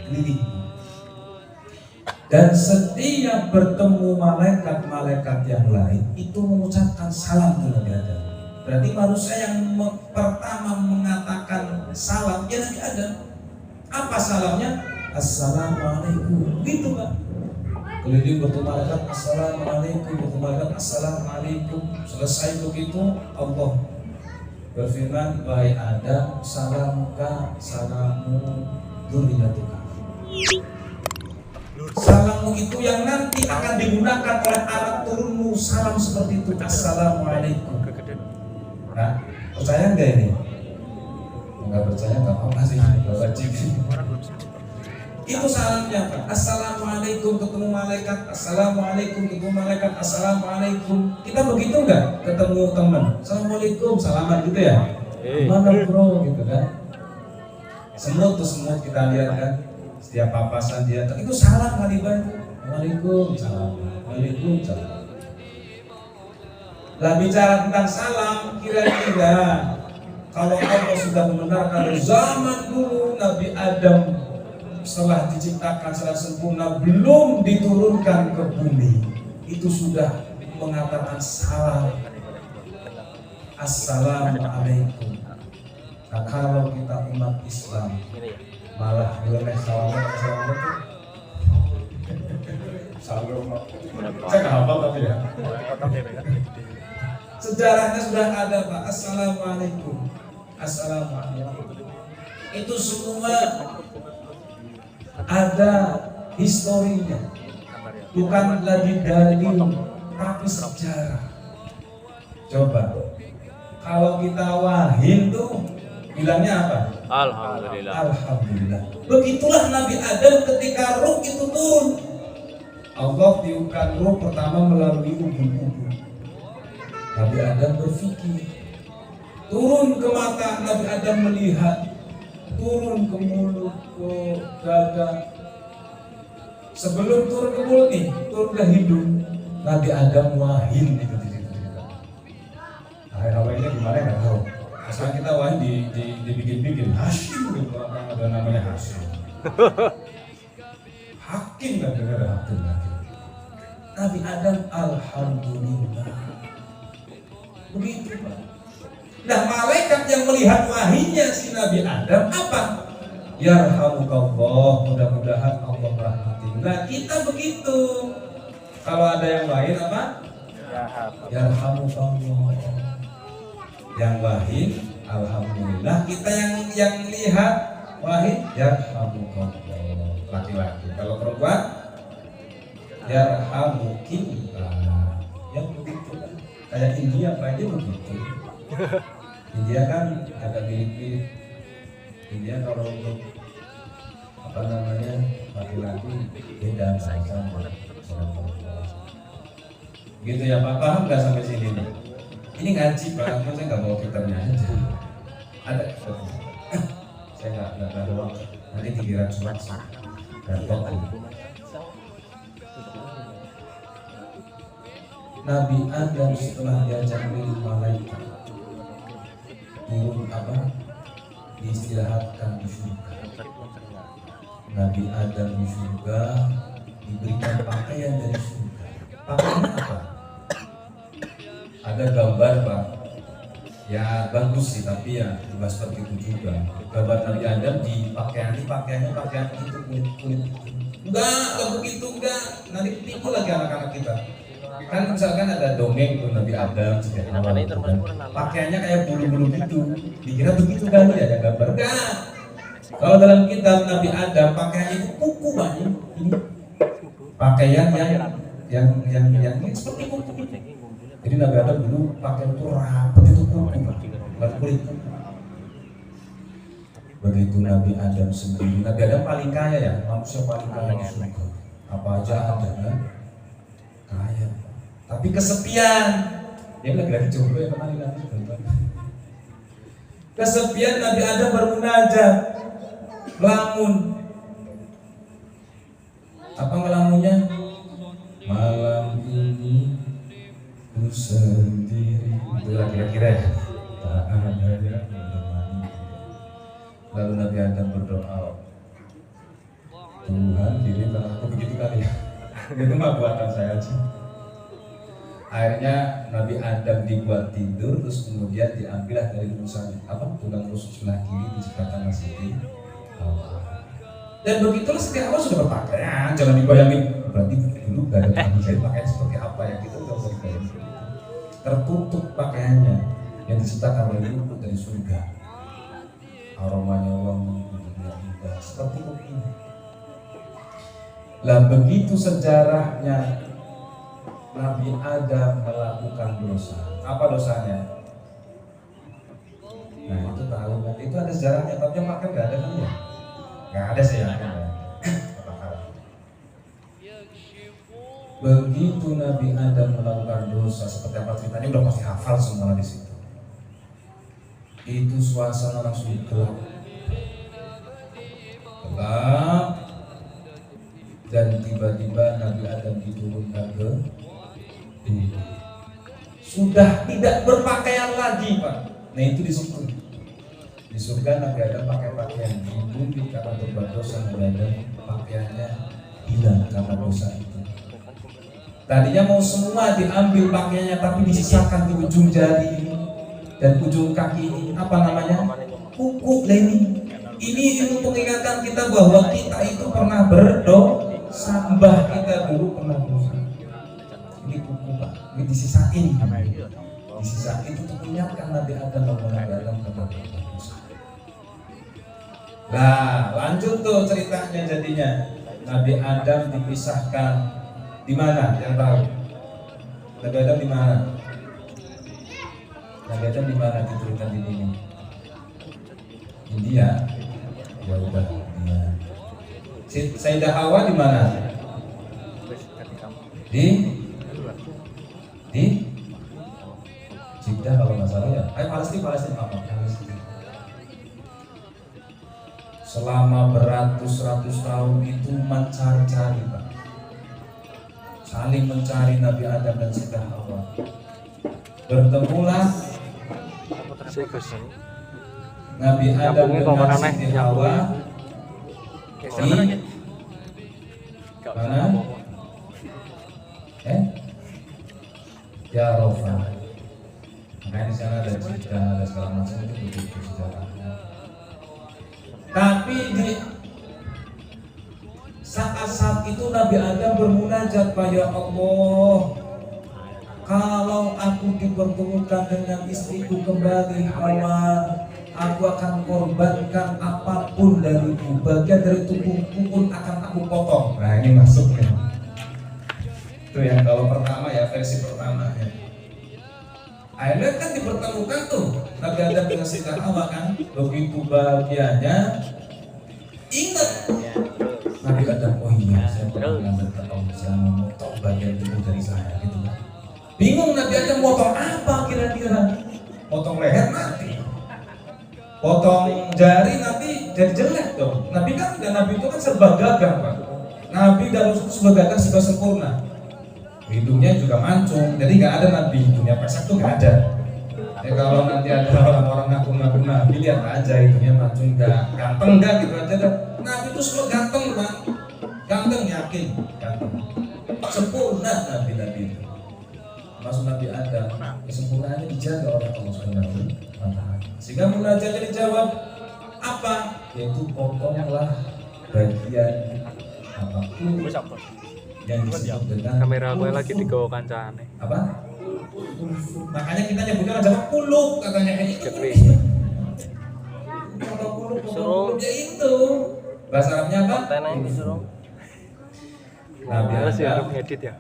keliling. Dan setiap bertemu malaikat-malaikat yang lain itu mengucapkan salam ke Nabi Adam. Berarti manusia yang pertama mengatakan salam ya Nabi Adam. Apa salamnya? Assalamualaikum. Gitu Pak. Keliling bertemu malaikat, assalamualaikum, bertemu malaikat, assalamualaikum. Selesai begitu Allah berfirman, wahai Adam, salamka salamu dzurriyyatuka. Salammu itu yang nanti akan digunakan oleh anak turunmu. Salam seperti itu, assalamualaikum. Nah, percaya enggak ini? Enggak percaya enggak apa-apa sih, enggak wajib. Itu salamnya Pak. Assalamualaikum ketemu malaikat, assalamualaikum ketemu malaikat, assalamualaikum. Kita begitu enggak ketemu teman? Assalamualaikum, salaman gitu ya. Mana bro gitu kan? Semut kita lihat kan. Setiap papasan dia itu salam kali Pak. Waalaikumsalam. Waalaikumsalam. Lah bicara tentang salam, kira-kira kalau Allah sudah membenarkan zaman dulu Nabi Adam setelah diciptakan secara sempurna belum diturunkan ke bumi itu sudah mengatakan salam, assalamualaikum. Nah kalau kita umat Islam malah boleh salam saya nggak hafal tapi ya sejarahnya sudah ada Pak. Assalamualaikum, assalamualaikum. Itu semua ada historinya, bukan lagi dalil tapi sejarah. Coba kalau kita wahid tuh bilangnya apa? Alhamdulillah. Alhamdulillah. Begitulah Nabi Adam ketika ruh itu turun. Allah tiupkan ruh pertama melalui ubun-ubun. Nabi Adam berpikir. Turun ke mata, Nabi Adam melihat. Turun ke mulut, ke dada. Sebelum turun ke mulut nih, turun ke hidung. Nabi Adam wahin itu di situ. Awalnya gimana nggak tahu. Sekarang kita wahin dibikin-bikin Hashim gitu, orang ada namanya Hashim. Hakim nggak ada hakim lagi. Nabi Adam alhamdulillah. Begitu Pak. Nah malaikat yang melihat wahyinya si Nabi Adam apa? Yarhamukallah, mudah-mudahan Allah merahmati. Nah kita begitu. Kalau ada yang lain apa? Yarhamukallah. Yang wahid, alhamdulillah. Kita yang lihat wahid, yarhamukallah. Laki-laki. Kalau perempuan, yarhamukillah. Yang begitu kan? Kayak India apa aja begitu. India kan ada mirip-mirip. India kalau untuk apa namanya laki-laki beda sama gitu ya Pak, paham nggak sampai sini nih? Ini ngaji Pak, saya nggak mau kitabnya aja. Ada, saya nggak ada waktu. Nanti dikira cuma repot. Nabi Adam setelah diajak milik malaikat turun apa? Diistirahatkan di surga. Nabi Adam di surga diberikan pakaian dari surga. Pakaian apa? Ada gambar Pak. Ya bagus sih tapi ya juga seperti itu juga. Gambar Nabi Adam di pakaiannya pakaian itu kulit. Enggak begitu enggak. Nanti pikir lagi anak-anak kita. Kan misalkan ada dongeng tuh Nabi Adam sejak awal itu kan pakaiannya kayak bulu-bulu gitu, dikira begitu kan ya gambar. Enggak. Kalau dalam kitab Nabi Adam pakaiannya itu kuku banyak ini pakaian yang seperti kuku. Jadi Nabi Adam dulu pakaian itu rapat itu kuku, bukan kulit. Begitu Nabi Adam sendiri, Nabi Adam paling kaya ya, manusia paling kaya di surga. Apa aja ada kan? Kaya. Tapi kesepian. Dia lagi jomblo ya kemarin nanti. Kesepian Nabi Adam bermunajat, lamun. Apa ngelamunnya? Malam ini ku sendiri. Itulah kira-kira ya. ada. Lalu Nabi Adam berdoa, Tuhan kirimkan aku, begitu kali ya. Itu mah buatan saya aja. Akhirnya Nabi Adam dibuat tidur, terus kemudian diambillah dari tulang rusuk sebelah kiri di sebelah kanan Siti Hawa. Dan begitulah Siti Hawa sudah berpakaian. Jangan dibayangin, berarti dulu gak ada tukang jahit pakaian seperti apa ya, kita udah bisa dibayangin. Tertutup pakaiannya yang diciptakan oleh rumput dari surga. Aromanya wangi, indah seperti kopi. Lah begitu sejarahnya Nabi Adam melakukan dosa. Apa dosanya? Nah itu tahu kan? Itu ada sejarahnya, tapi yang makan nggak ada kan ya? Nggak ada sih ya. Begitu Nabi Adam melakukan dosa, seperti apa ceritanya udah pasti hafal semua di situ. Itu suasana langsung gelap, dan tiba-tiba Nabi Adam diturunkan ke bumi. Sudah tidak berpakaian lagi, Pak. Nah itu di situ. Di surga Nabi Adam pakai pakaian, di bumi karena berbuat dosa Nabi Adam pakaiannya hilang karena dosa itu. Tadinya mau semua diambil pakaiannya, tapi disisakan di ujung jari ini dan ujung kaki ini. Apa namanya? Kuku ini. Ini untuk mengingatkan kita bahwa kita itu pernah berdosa. Mbah kita dulu pernah dosa. Ini kuku, Pak. Ini disisain. Disisain itu untuk mengingatkan Nabi Adam bahwa Nabi Adam pernah berdosa. Nah, lanjut tuh ceritanya jadinya. Nabi Adam dipisahkan di mana? Yang tahu? Nabi Adam di mana? Nabi Adam di mana diturunkan di bumi? India. Ya udah, India. Sayyidah Hawa di mana? Di Jeddah kalau nggak salah ya. Palestina apa? Selama beratus-ratus tahun itu mencari-cari, Pak. Saling mencari Nabi Adam dan Sayyidah Hawa. Bertemulah Nabi Adam dengan Sayyidah Hawa di mana? Ya Rafa. Makanya di sana ada Jeddah, ada segala macam itu begitu sejarahnya. Tapi di saat itu Nabi Adam bermunajat, ya Allah, kalau aku dipertemukan dengan istriku kembali Hawa, aku akan korbankan apapun dariku, bagian dari tubuhku pun akan aku potong. Nah ini masuknya. Itu yang kalau pertama ya, versi pertama ya. Akhirnya kan dipertemukan tuh Nabi Adam dengan Sayyidah Hawa kan, begitu bahagianya. Ingat Nabi Adam, oh iya saya pernah mengambil tahu saya mau motong bagian tubuh dari saya gitu kan. Bingung Nabi Adam motong apa kira-kira? Potong leher nanti, potong jari nanti jadi jelek dong. Nabi kan dan Nabi itu kan serba gagah, Pak. Nabi dan Rasul serba gagah, serba sempurna. Hidungnya juga mancung, jadi nggak ada Nabi hidungnya pesek tuh nggak ada. Ya kalau nanti ada orang-orang ngaku-ngaku Nabi, lihat aja hidungnya mancung, nggak ganteng nggak gitu aja. Nabi itu semua ganteng, Pak. Ganteng, yakin, ganteng. Sempurna Nabi itu. Masuk Nabi Adam, kesempurnaannya dijaga oleh Allah Subhanahu wa Ta'ala. Sehingga munajatnya dijawab apa? Yaitu potonglah bagian apapun yang disebut dengan kamera gue lagi digawa kancane. Apa? Makanya kita nyebutnya aja kuluk katanya kayak itu. Kuluk ya itu. Bahasa Arabnya apa? Nabi Adam ngedit ya.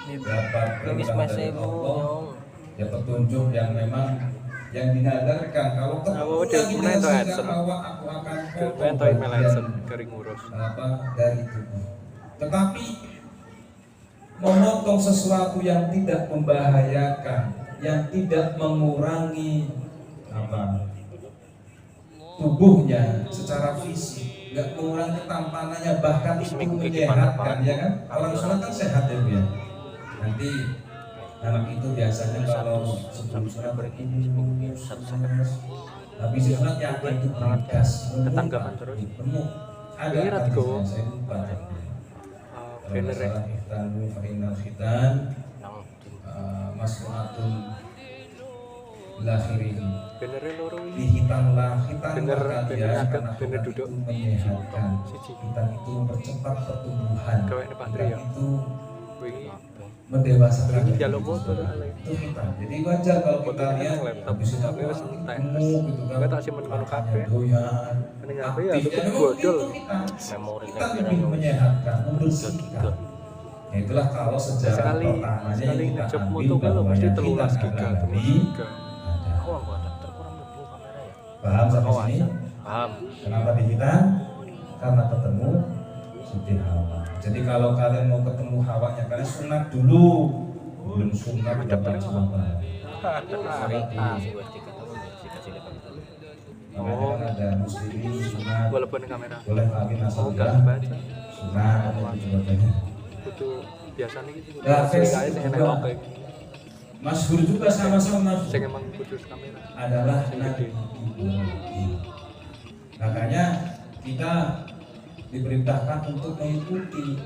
Dapat perintah dari Allah, ya petunjuk yang memang yang dinadarkan kalau ketemu lagi dengan Sayyidah Hawa aku akan potong dari tubuh. Tetapi memotong sesuatu yang tidak membahayakan, yang tidak mengurangi tubuhnya secara fisik, nggak mengurangi ketampanannya, bahkan itu menyehatkan, ya kan? Orang sholat kan sehat ya Bu ya. Nanti Anak itu biasanya kalau sebelum sholat habis sholat ya itu bergas Tetanggaman terus. penuh ada Iya, hadisnya, Go. saya lupa kalau Bener ya. masalah khitan fainal khitan mas'ulatun lahirin Bener loro ini. dihitanlah hitan Bener, kalian bener agak, karena bener hitan duduk. itu menyehatkan Siji. hitan itu mempercepat pertumbuhan Gawe ini Pak Tri hitan ya? itu Wingi mendewasakan Ini jalur foto Ale. itu hitam. Jadi wajar kalau kita Fotonya lihat kan laptop, habis itu tapi wis entek. gemuk gitu kan. Gue tak simpen kono kabeh. Doyan. Ning HP ya aktif. tutup memang bodol. itu hitam. Memori Hitam lebih menyehatkan, membersihkan. Ya itulah kalau sejarah Sekali pertamanya sekali yang kita ngejep ambil moto kan lo bahwa mesti yang 13 hitam giga, adalah 13 Nabi giga. ada. Aku nggak adapter kurang lebih kamera ya. Paham sampai Oh, sini? paham. Kenapa dihitan? Karena ketemu Siti Hawa. Jadi kalau kalian mau ketemu Hawanya, kalian sunat dulu. Belum sunat udah baca apa? Hari sih buat tiga tahun sih kasih lepas itu. Makanya kan ada muslimin sunat, Gue lebih kamera. boleh kawin asal Oh, gak dia baca. sunat itu katanya. Kudu biasa nih gitu. Nah, Sing versi kae sing kedua. enak oke. Masyhur juga sama-sama Sing emang kudu kamera. adalah Sing Nabi gede. Ibrahim. Makanya kita diperintahkan untuk mengikuti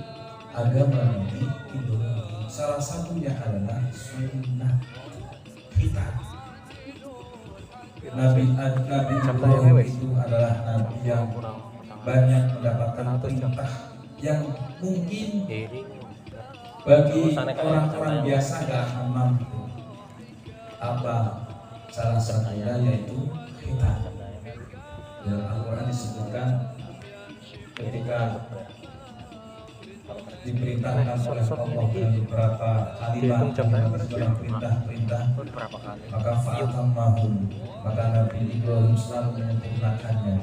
agama Nabi Ibrahim. Salah satunya adalah sunnah kita. Nabi Ibrahim itu adalah Nabi yang banyak mendapatkan perintah yang mungkin bagi orang-orang biasa gak akan mampu. Apa salah satunya yaitu kita. Dalam Al-Quran disebutkan ketika diperintahkan oleh Allah dengan beberapa kalimat dalam perintah-perintah, Berapa kali? maka fa'atamahum, maka Nabi Ibrahim selalu menyempurnakannya.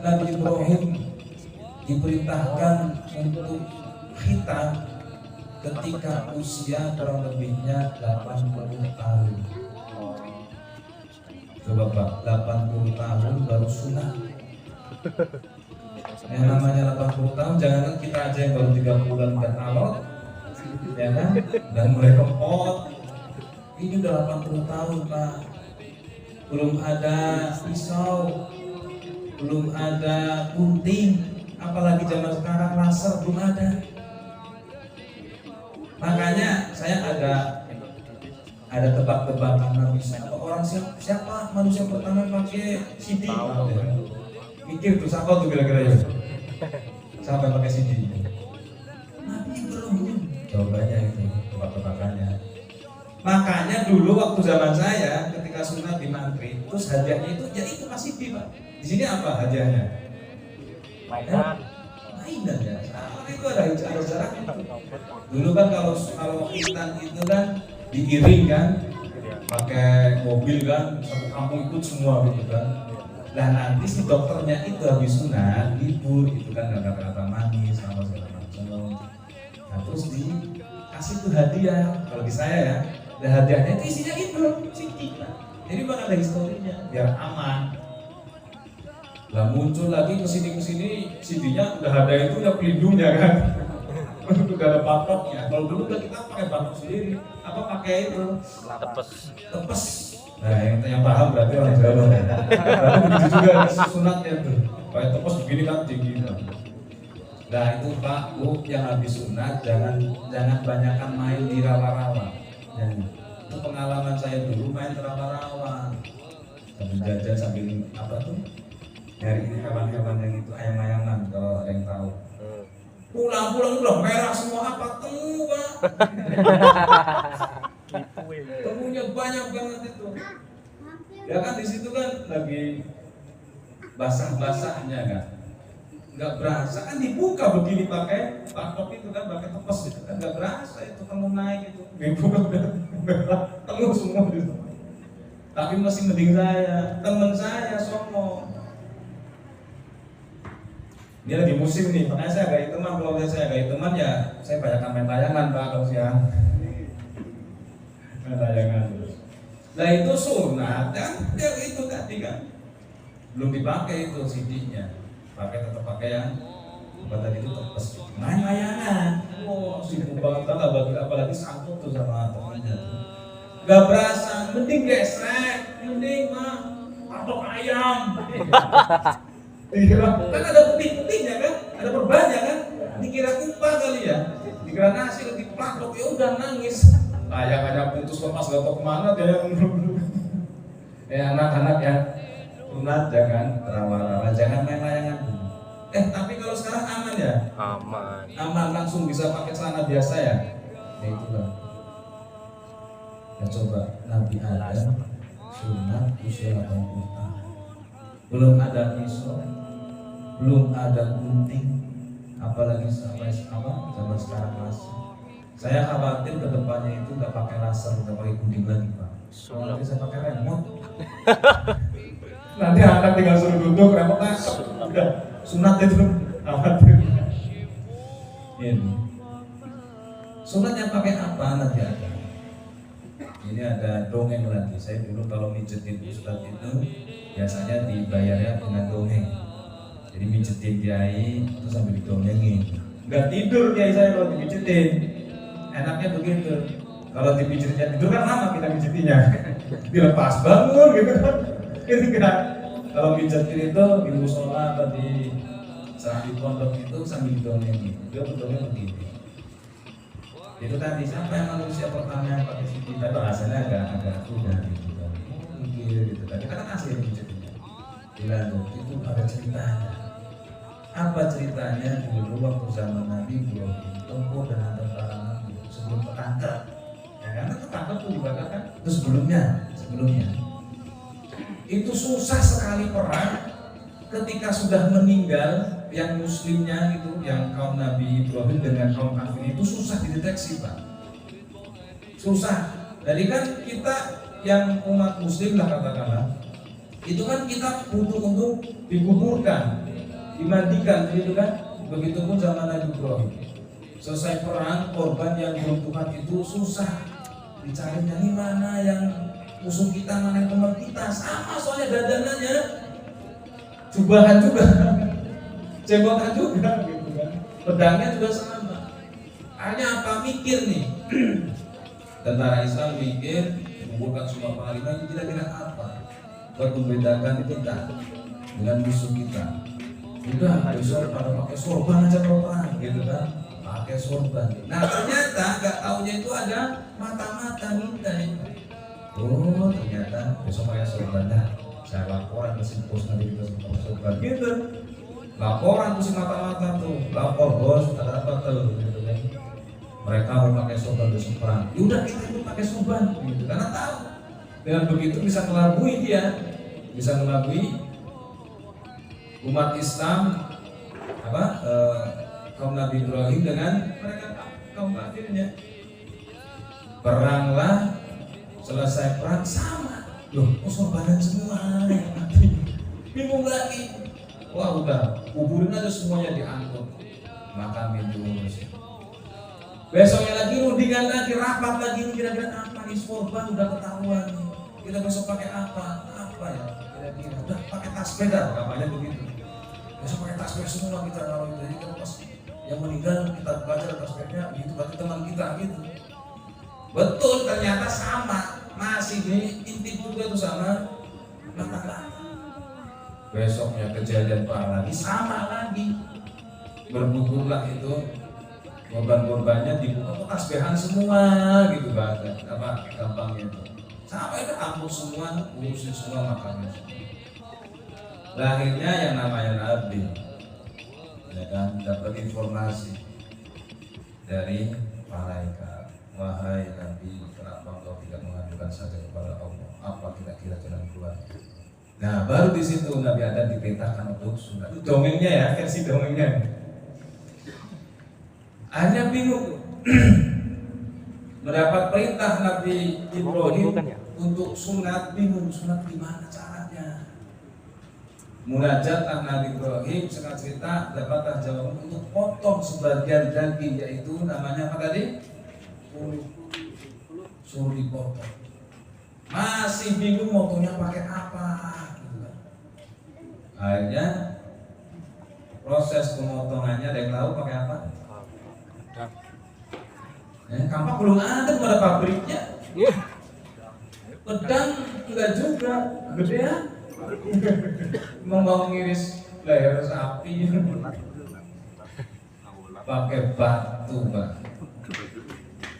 Nabi Ibrahim diperintahkan untuk khitan ketika usia kurang lebihnya 80 tahun. Coba Pak, 80 tahun baru sunat. Yang namanya 80 tahun, jangan kita aja yang baru 3 bulan udah alot, ya kan? Dan mulai kempot. Ini udah 80 tahun Pak. Belum ada pisau, belum ada gunting, apalagi zaman sekarang laser belum ada. Makanya saya ada tebak-tebakan Nabi siapa orang siapa manusia pertama pakai CD. Mikir tuh siapa tuh kira-kira ya? Siapa yang pakai CD? Nabi Ibrahim. Jawabannya itu tebak-tebakannya. Makanya dulu waktu zaman saya ketika sunat di maghrib, terus hadiahnya itu ya itu masih di Pak. Di sini apa hadiahnya? Mainan. Mainan ya. Nah, itu ada jarak. Dulu kan kalau khitan itu kan diiring kan, pakai mobil kan, satu kampung ikut semua gitu kan. Nah nanti si dokternya itu habis sunat libur itu kan kata-kata manis sama segala macam. Nah terus dikasih tuh hadiah. Kalau di saya ya, ada hadiahnya itu isinya itu CD. Jadi bakal ada historinya biar aman. Lah muncul lagi kesini CD-nya udah ada itu ya pelindungnya kan. Udah ada patoknya. Kalau dulu udah kita pakai patok sendiri, apa pakai itu tepes. Nah yang paham berarti orang Jawa. Tapi begitu juga sunatnya tuh. Pakai tepes begini kan tinggi. Nah itu Pak Bu yang habis sunat jangan banyakkan main di rawa-rawa. Ya. Itu pengalaman saya dulu main rawa-rawa. Sambil jajan sambil apa tuh? Nyari hewan-hewan yang itu ayam-ayaman kalau ada yang tahu. Pulang udah merah semua apa temu Pak. Temunya banyak banget itu. Ya kan di situ kan lagi basah-basahnya kan. Enggak berasa kan dibuka begini pakai patok itu kan pakai tepes itu kan enggak berasa itu kamu naik itu. Dibuka udah temu semua itu. Tapi masih mending saya, teman saya sombong. Dia lagi musim nih, makanya saya agak teman. Kalau saya agak teman ya, saya banyak main tayangan Pak kalau siang. Main tayangan terus. Nah itu sunat kan, ya itu tadi kan belum dipakai itu CD-nya, tetap pakai yang Pada itu terpes main layangan. Oh, sibuk banget kan apalagi sangkut tuh sama temennya. Gak berasa, mending gesrek, mending mah patok ayam. Dikira kan ada putih-putihnya kan, ada perbannya kan. Dikira kupah kali ya, dikira nasi lebih patok, ya udah nangis. Layangannya putus lepas gak tau kemana dia. Anak-anak ya, sunat jangan rawa-rawa, jangan main layangan. Tapi kalau sekarang aman ya? Aman. Aman, langsung bisa pakai celana biasa ya? Ya itulah. Ya coba Nabi Adam sunat usia 80 tahun. Belum ada pisau, belum ada gunting, apalagi sampai zaman sekarang masih. Saya khawatir kedepannya itu nggak pakai laser, nggak pakai gunting lagi Pak. Nanti saya pakai remote. Nanti anak tinggal suruh duduk, remote masuk. Udah sunat itu khawatir. Ini sunatnya pakai apa nanti ada? Ini ada dongeng lagi. Saya dulu kalau mijetin ustadz itu biasanya dibayarnya dengan dongeng. Jadi mijetin kiai terus sambil didongengin. Nggak tidur kiai saya kalau dipijetin. Enaknya begitu. Kalau dipijitnya tidur kan lama kita mijitinya. Dilepas bangun gitu kan. Gitu kan. Kalau mijetin itu di musola atau di saat di pondok itu sambil didongengin. Dia berdongeng begitu. Itu tadi siapa yang manusia pertama yang pakai CD? Tapi bahasanya agak sudah gitu kan. Mikir gitu tadi kan asli mijetinnya. Dilanjut itu ada ceritanya. Apa ceritanya dulu waktu zaman Nabi Ibrahim tempur dengan tentara Nabi sebelum ketangkep. Ya karena ketangkep tuh dibakar kan. Itu sebelumnya itu susah sekali perang ketika sudah meninggal yang muslimnya itu, yang kaum Nabi Ibrahim dengan kaum kafir itu susah dideteksi Pak. Susah. Jadi kan kita yang umat muslim lah katakanlah, itu kan kita butuh untuk dikuburkan, dimandikan gitu kan. Begitupun zaman Nabi Ibrahim. Selesai perang, korban yang belum Tuhan itu susah dicarinya, nih mana yang musuh kita, mana yang teman kita. Sama soalnya dandanannya, jubahan juga, jenggotan juga gitu kan, pedangnya juga sama. Hanya apa, mikir nih tentara Islam mikir mengumpulkan semua panglima itu kira-kira apa buat membedakan kita dengan musuh kita. Udah besok pada pakai sorban aja perang gitu kan, pakai sorban. Nah ternyata nggak taunya itu ada mata-mata kita itu. Oh ternyata besok pakai sorban dah. Saya laporan ke pos nanti kita semua sorban gitu. Laporan tuh si mata-mata tuh, lapor bos ada apa tuh gitu kan. Mereka mau pakai sorban besok perang. Yaudah kita ikut pakai sorban gitu karena tahu dengan begitu bisa melabui dia, bisa melabui umat Islam kaum Nabi Ibrahim dengan mereka kaum kafirnya. Peranglah, selesai perang sama. Loh, sorbanan semua yang mati. Bingung lagi. Wah udah, kuburin aja semuanya diangkut. Makamin diurus. Besoknya lagi rundingan lagi, rapat lagi, kira-kira apa nih sorban udah ketahuan nih. Kita besok pakai apa ya? Kira-kira udah pakai tasbih dah, namanya begitu. Besok pakai tasbih semua kita kalau itu. Jadi kalau pas yang meninggal kita baca tasbihnya gitu, berarti teman kita gitu. Betul, ternyata sama, masih diintip juga tuh sama mata-mata. Besoknya kejadian parah lagi, sama lagi. Berbukurlah itu korban-korbannya dibuka kok tasbihan semua gitu banget. Apa gampangnya itu. Sampai itu angkut semua, urusin semua makannya. Akhirnya yang namanya Nabi ya kan dapat informasi dari malaikat, wahai Nabi, kenapa engkau tidak mengajukan saja kepada Allah? Apa kira-kira jalan keluar? Nah baru di situ Nabi Adam diperintahkan untuk sunat. Itu dongengnya ya, versi dongengnya. Akhirnya bingung mendapat perintah Nabi Ibrahim untuk sunat, bingung sunat gimana caranya. Munajat Nabi Ibrahim singkat cerita dapatlah jawaban untuk potong sebagian daging, yaitu namanya apa tadi? Suruh dipotong. Masih bingung motongnya pakai apa gitu. Akhirnya Proses pemotongannya ada yang tahu pakai apa? Dan Kampak belum ada pada pabriknya. Pedang enggak juga, gedean. Mau ngiris leher sapi. Pakai batu, Mbak.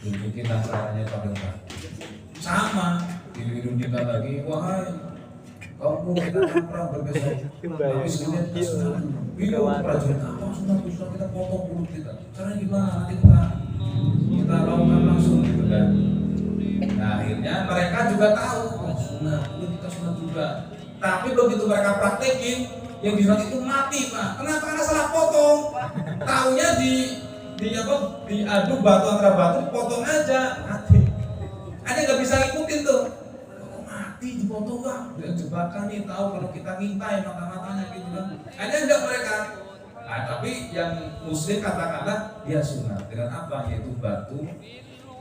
Tunjukin caranya pakai batu. Sama, diliru kita lagi, wahai kamu kita akan perang berbesok. Tapi sebenarnya kita sudah bingung prajurit apa sudah kita potong kulit kita. Caranya gimana? Nanti kita lakukan langsung gitu kan. Nah akhirnya mereka juga tahu, oh, sunat, kita sunat juga. Tapi begitu mereka praktekin, yang disunat itu mati Pak. Kenapa? Karena salah potong. Taunya diadu batu antara batu, potong aja mati. Ada nggak bisa ngikutin tuh. Mati dipotong Pak. Dia jebakan nih tahu kalau kita ngintai mata-matanya gitu kan. Ada enggak mereka? Nah, tapi yang muslim katakanlah dia sunat dengan apa? Yaitu batu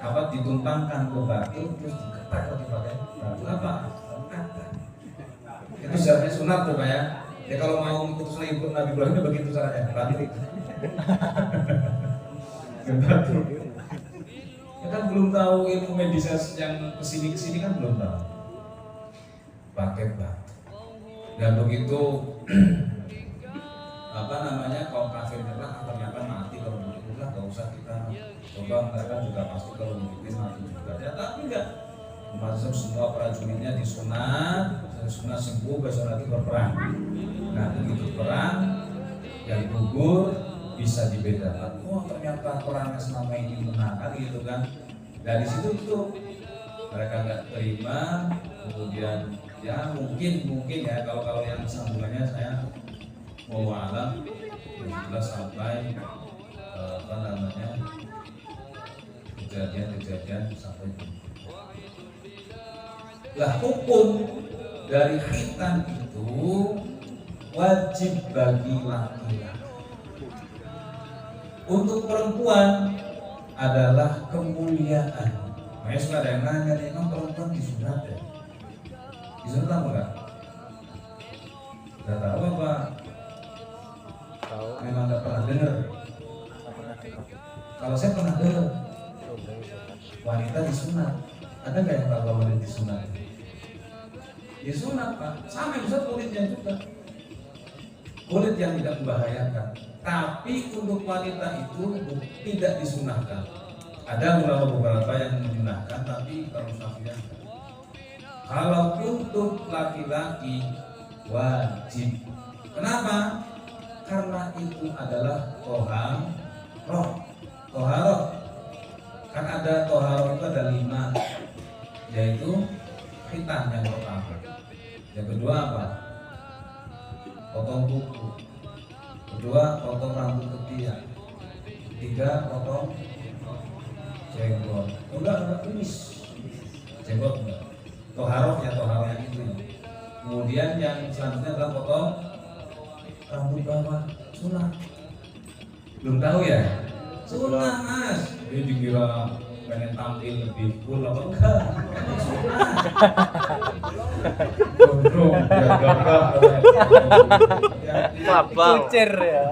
ditumpangkan ke batu terus diketak pakai batu apa? Itu sebenarnya sunat tuh Pak ya. Ya kalau mau putus Nabi Ibrahim begitu caranya. Batu. Batu. Ya kan belum tahu ilmu medis yang kesini kan belum tahu. Pakai batu. Dan begitu kaum kafir nyerah ternyata mati kalau begitu lah, gak usah kita coba, mereka juga pasti kalau begitu mati juga ya, tapi enggak. Masuk semua prajuritnya disunat, sunat sembuh, besok lagi berperang. Nah begitu perang, yang gugur bisa dibedakan. Oh ternyata orangnya selama ini menang kan gitu kan. Dari situ tuh mereka nggak terima, kemudian ya mungkin ya kalau yang sambungannya saya mau alam jelas sampai kejadian sampai lah. Hukum dari khitan itu wajib bagi laki-laki. Untuk perempuan adalah kemuliaan. Makanya suka ada yang nanya nih, emang perempuan disunat ya? Disunat apa enggak? Udah tahu apa? tahu. Memang nggak pernah dengar. Kalau saya pernah dengar wanita disunat. Ada nggak yang tahu wanita disunat? Disunat Pak, sama yang bisa kulitnya juga. Kulit yang tidak membahayakan. Tapi untuk wanita itu tidak disunahkan. Ada beberapa yang menyunahkan, tapi kalau Syafi'iyah enggak. Kalau untuk laki-laki wajib. Kenapa? Karena itu adalah toharoh. Kan ada toharoh itu ada 5, yaitu khitan yang pertama. Yang kedua apa? Potong kuku. Kedua, potong rambut ketiak. Ketiga, potong jenggot. Enggak kumis. Jenggot enggak. Toharoh yang itu. Kemudian yang selanjutnya adalah potong rambut bawah, sunah. Belum tahu ya? Sunah Mas. Dia dikira pengen tampil lebih cool apa enggak? Sunah. Gondrong, gagah. Kucir ya.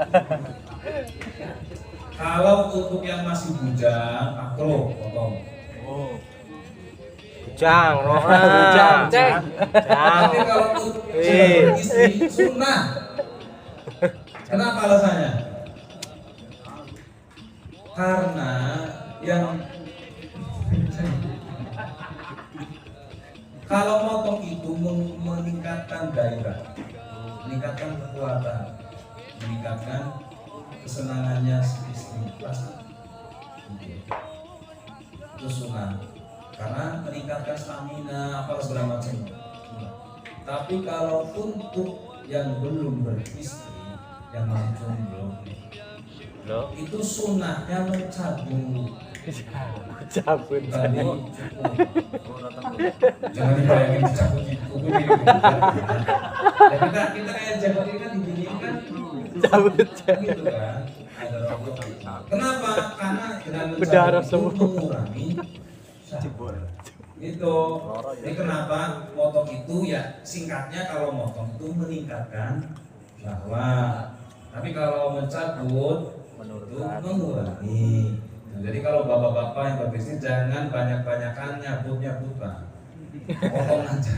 Kalau untuk yang masih bujang, makro potong. Oh. Bujang, Bujang, ceng. Tapi kalau untuk istri sunnah. Kenapa alasannya? Karena yang kalau motong itu meningkatkan gairah, meningkatkan kekuatan, meningkatkan kesenangannya si istri pasti. Itu sunnah. Karena meningkatkan stamina apa segala macam. Tapi kalau untuk yang belum beristri, yang masih jomblo, itu sunnahnya mencabut. cabut. Jangan dibayangin dicabut di kuku gitu. Ya kita kayak jabat ini kan digini kan Cabut. gitu kan. Ada rambut. Kenapa? Karena dengan Berdarah mencabut itu semua. mengurangi syahwat. Itu. Jadi kenapa motong itu ya singkatnya kalau motong itu meningkatkan syahwat. Tapi kalau mencabut itu mengurangi. Nah, jadi kalau bapak-bapak yang berbisnis jangan banyak-banyakan nyabut Pak. Potong aja.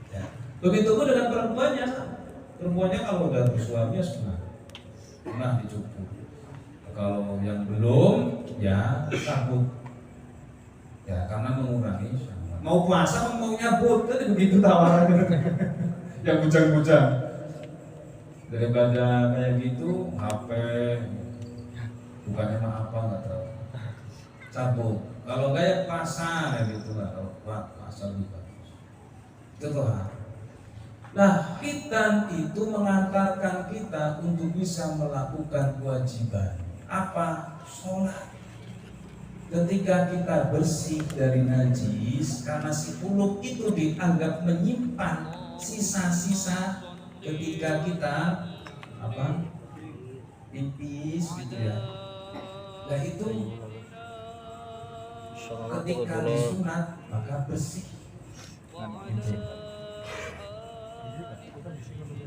Ya. Begitu pun dengan perempuannya. Perempuannya kalau udah bersuami ya sunnah dicukup. Kalau yang belum ya cabut. Ya karena mengurangi syahwat. Mau puasa mau nyabut kan begitu tawaran. Yang bujang-bujang. Daripada kayak gitu HP bukannya apa nggak tahu. Cabut. Kalau kayak pasar gitu nggak tahu Pak, pasar juga. Itu tuh. Nah, khitan itu mengantarkan kita untuk bisa melakukan kewajiban. Apa? Sholat. Ketika kita bersih dari najis, karena si kulub itu dianggap menyimpan sisa-sisa ketika kita pipis gitu ya. Nah itu ketika disunat maka bersih. Gitu.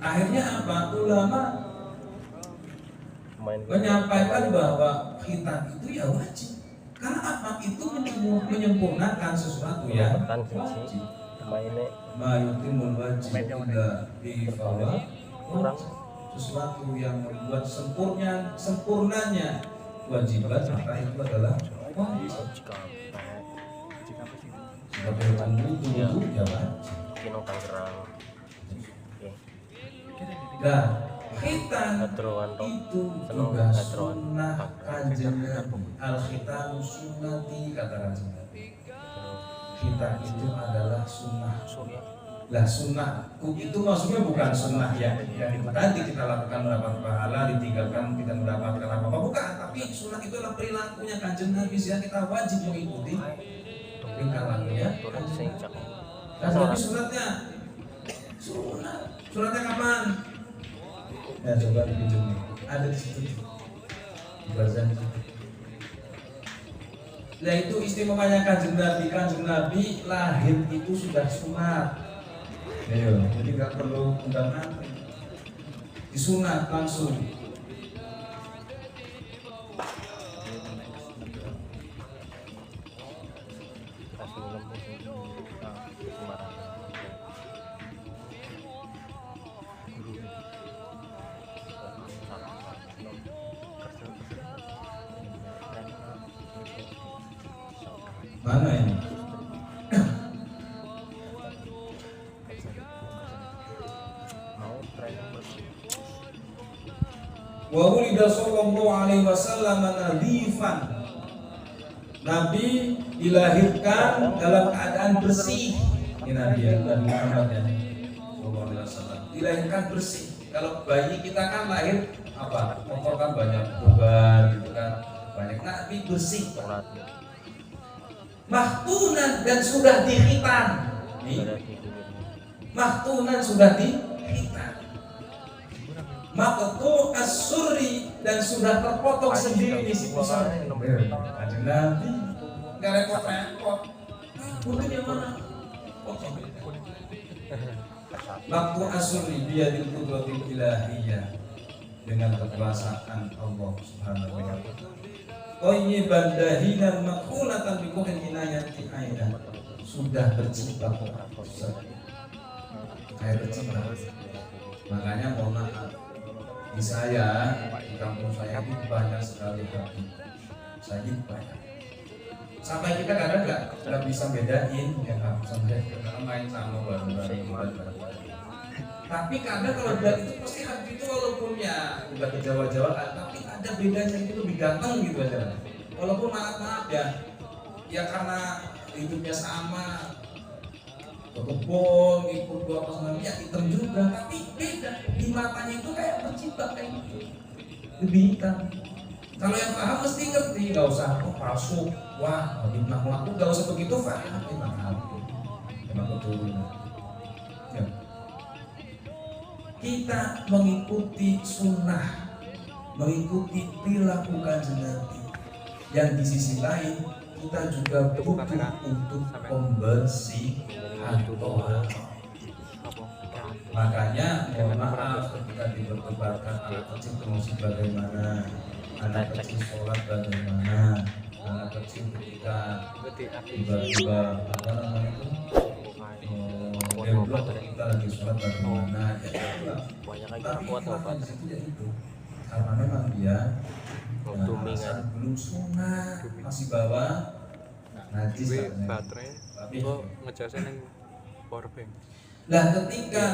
Akhirnya apa? Ulama menyampaikan bahwa khitan itu ya wajib. Karena apa? Itu menyempurnakan sesuatu yang wajib. Mayutimul wajib illa bi fawat. Sesuatu yang membuat sempurnanya kewajiban maka itu adalah wajib. Sebagai pembunuh ya wajib. Nah, khitan itu juga sunnah kanjeng Nabi. Al-khitanu sunnati katakan Nabi. Khitan itu adalah sunnah. Lah sunnahku itu maksudnya bukan sunnah yang tadi kita lakukan mendapat pahala, ditinggalkan tidak mendapatkan apa-apa, bukan. Tapi sunnah itu adalah perilakunya kanjeng Nabi sehingga kita wajib mengikuti tingkah lakunya. Dan tapi suratnya suratnya kapan? Ya coba dipinjam nih, ada di situ. Barzan. Nah itu istimewanya kanjeng Nabi lahir itu sudah sunat. Ayo, jadi nggak perlu undangan, disunat langsung. Mana ini? Wa wulida sallallahu alaihi wasallam nadhifan. Nabi dilahirkan dalam keadaan bersih. Ini Nabi Muhammad ya. Sallallahu alaihi wasallam. Dilahirkan bersih. Kalau bayi kita kan lahir apa? Kotor kan banyak beban gitu kan. Banyak. Nabi bersih. Mahtunan dan sudah dikhitan. Mahtunan sudah dikhitan. Maqtu as-surri dan sudah terpotong sendiri di situ sana. Kanjeng Nabi enggak repot-repot. Mungkin yang mana? Potong. Maqtu as-surri biyadil qudratil ilahiyah dengan kekuasaan Allah Subhanahu wa taala. Thayyiban dahinan makhulatan bi kuhin inayati aidan. Sudah bercipta kayak bercipta. Makanya mohon maaf di saya, di kampung saya itu banyak sekali habib. Saya banyak. Sampai kita kadang nggak bisa bedain yang habib sama karena main sama bareng-bareng. Tapi kadang kalau dilihat itu pasti habib itu walaupun ya udah ke Jawa-Jawa, tapi ada bedanya itu lebih ganteng gitu aja. Walaupun maaf ya karena hidupnya sama. Kebun, ikut dua pasangan ya hitam juga, tapi beda di matanya itu kayak bercipta kayak gitu, lebih hitam. Kalau yang paham mesti ngerti, nggak usah palsu, wah habib ngaku nggak usah begitu paham, emang betul. Ya. Kita mengikuti sunnah, mengikuti perilaku kanjeng Nabi, yang di sisi lain kita juga butuh untuk pembersih hati. Makanya mohon maaf ketika di menyebarkan anak kecil ke masjid bagaimana, anak kecil sholat bagaimana, anak kecil ketika tiba-tiba apa namanya itu demplok kita lagi sholat bagaimana, ya itulah. Tapi hikmahnya di situ ya itu, karena memang dia belum sunat, masih bawa najis baterai kok ngecasnya neng powerbank. Nah ketika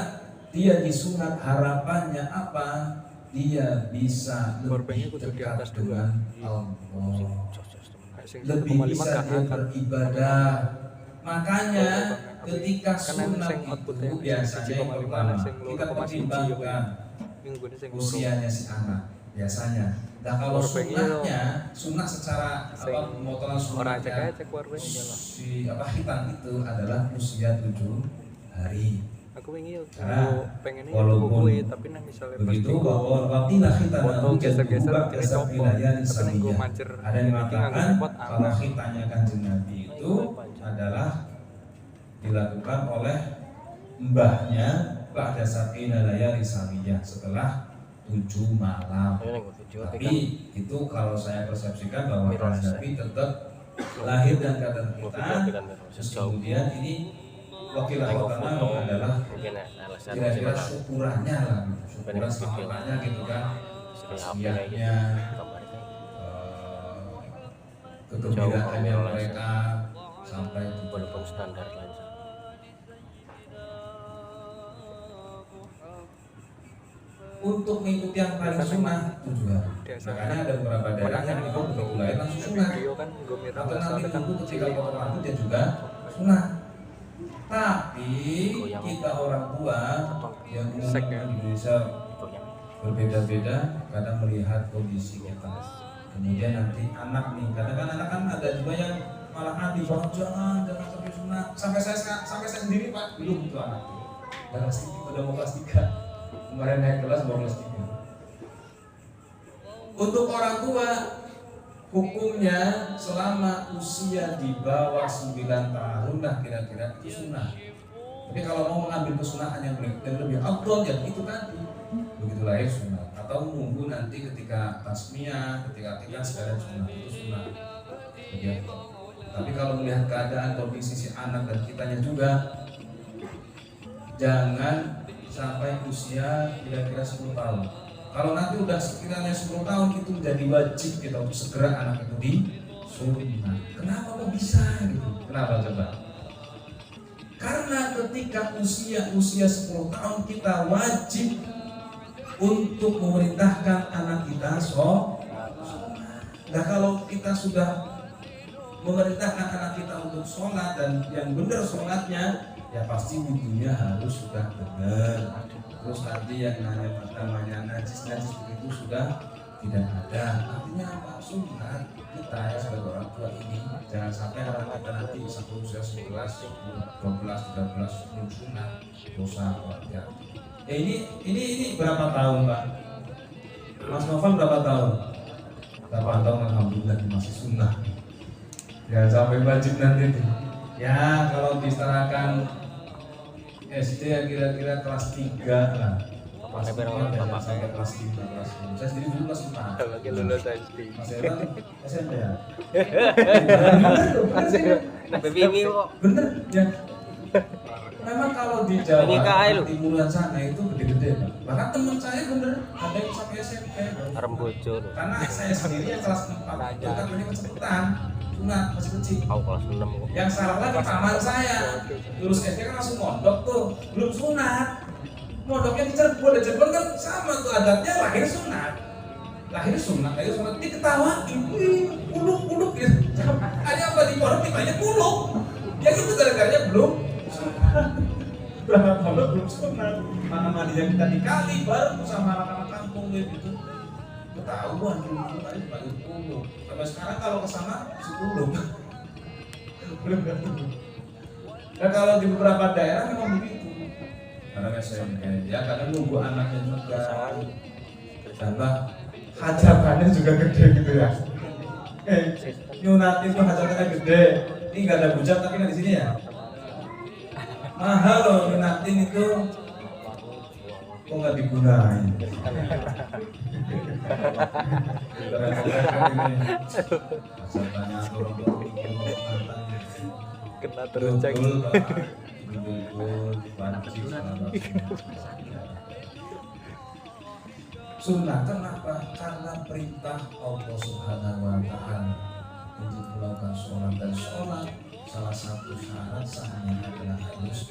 dia disunat harapannya apa? Dia bisa lebih dekat dengan Allah, lebih bisa dia beribadah. Makanya ketika sunat itu biasanya yang pertama kita pertimbangkan usianya si anak biasanya. Nah kalau sunatnya, sunat secara pemotongan sunatnya si hitam itu adalah usia 7 hari. Aku pengen pengennya walaupun gue tapi nang misalnya begitu bahwa waktilah kita foto geser-geser ke wilayah tapi nang gue Islamiyah. mancer Ada yang mengatakan kalau khitanya Kanjeng Nabi itu adalah dilakukan oleh mbahnya pada Sakina Layali Samiyah setelah 7 malam. Tapi itu kalau saya persepsikan bahwa Kanjeng Nabi tetap lahir dan kata kita. Kemudian ini wakil pertama adalah kira-kira syukurannya lah, syukuran sahabatnya gitu kan, kasihannya, kegembiraannya mereka sampai walaupun standar lain. untuk mengikuti yang paling sunnah 7 hari. Makanya ada beberapa daerah yang itu begitu lahir langsung sunnah. Atau nanti tunggu ketika potong rambut dia juga sunnah. Tapi kita orang tua yang umum di Indonesia berbeda-beda kadang melihat kondisi kita. Kemudian nanti anak nih, kadang-kadang anak kan ada juga yang malah anti banget, jangan sampai sunat. Sampai saya sendiri Pak belum itu anak. Dan kelas 3 udah mau kelas 3. Kemarin naik kelas baru kelas 3. Untuk orang tua hukumnya selama usia di bawah 9 tahun lah kira-kira itu sunnah. Tapi kalau mau mengambil kesunahan yang lebih afdal ya itu tadi begitu lahir sunnah, atau nunggu nanti ketika tasmiyah, ketika tinggal sekalian sunnah, itu sunnah. Ya. Tapi kalau melihat keadaan kondisi si anak dan kitanya juga, jangan sampai usia kira-kira 10 tahun. Kalau nanti udah sekiranya 10 tahun itu menjadi wajib kita untuk segera anak itu disunat. Kenapa kok bisa gitu? Kenapa coba? Karena ketika usia 10 tahun kita wajib untuk memerintahkan anak kita sholat. Nah kalau kita sudah memerintahkan anak kita untuk sholat dan yang benar sholatnya, ya pasti wudhunya harus sudah benar. Terus nanti yang namanya najis begitu sudah tidak ada. Artinya apa? Sunat kita ya sebagai orang tua ini jangan sampai anak kita nanti bisa usia 11, 12, 13 belum sunat, dosa ya. Ini berapa tahun Pak? Mas Novel berapa tahun? 8 tahun alhamdulillah masih sunnah. Jangan sampai wajib nanti tuh. Ya kalau disetarakan SD ya kira-kira kelas 3 lah. Kelas 3 sampai kelas 5, kelas 6. Saya sendiri dulu kelas 4. Lagi lulus SD. Mas Evan SMP ya? Bibi kok. Bener ya. Memang kalau di Jawa timuran sana itu gede-gede Pak. Bahkan teman saya bener ada yang sampai SMP. Rembojo. Karena saya sendiri yang kelas 4 itu katanya kecepatan. Sunat masih kecil. Aku kelas 6 kok. Yang salah lagi paman saya. Lulus SD kan langsung mondok tuh, belum sunat. Mondoknya di Cirebon, di Cirebon kan sama tuh adatnya lahir sunat. Lahir sunat diketawain, kuluk gitu. Hanya apa di pondok ditanya kuluk. Ya itu gara-garanya belum berapa pondok belum sunat. Mana mandinya kita dikali baru sama anak-anak kampung gitu. Ketahuan dulu tadi bagi kuluk. Sampai sekarang kalau kesana masih kuluk. Belum ketemu. Nah kalau di beberapa daerah memang begitu. Karena SMP ya kadang nunggu anaknya juga. Tambah hajatannya juga gede gitu ya. Nyunatin tuh hajatannya gede. Ini nggak ada bujang tapi nggak di sini ya. Mahal loh nyunatin itu. kok nggak digunain? Asal tanya orang tua bikin mantan. Kena terus cek. Sunnah kenapa? Karena perintah Allah Subhanahu wa Ta'ala untuk melakukan sholat, dan sholat salah satu syarat sahnya adalah harus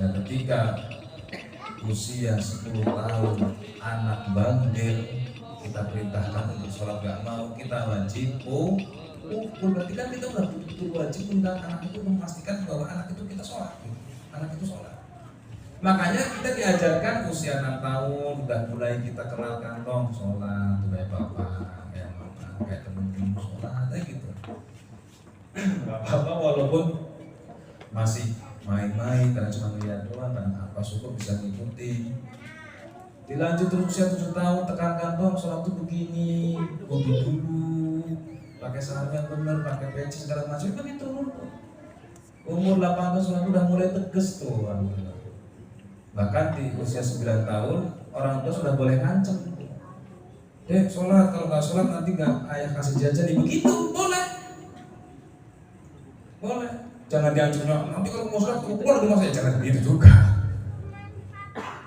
dan ketika usia 10 tahun anak bandel kita perintahkan untuk sholat gak mau, kita wajib berarti kan kita udah betul wajib undang anak itu, memastikan bahwa anak itu kita sholat, anak itu sholat. Makanya kita diajarkan usia 6 tahun udah mulai kita kenalkan dong sholat, kayak bapak, kayak mama, kayak temen-temen sholat, kayak gitu. Bapak walaupun masih main-main karena cuma lihat doang, karena apa syukur bisa ngikutin. Dilanjut terus usia 7 tahun tekankan dong sholat tuh begini, wudu dulu, pakai sarung yang benar, pakai peci segala macam kan itu. Umur 8 tahun sholat udah mulai tegas tuh, alhamdulillah. Bahkan di usia 9 tahun orang tua sudah boleh ngancem. Sholat, kalau nggak sholat nanti nggak ayah kasih jajan. Begitu boleh. Jangan diancam, nanti kalau mau sholat keluar rumah saya, jangan begitu juga.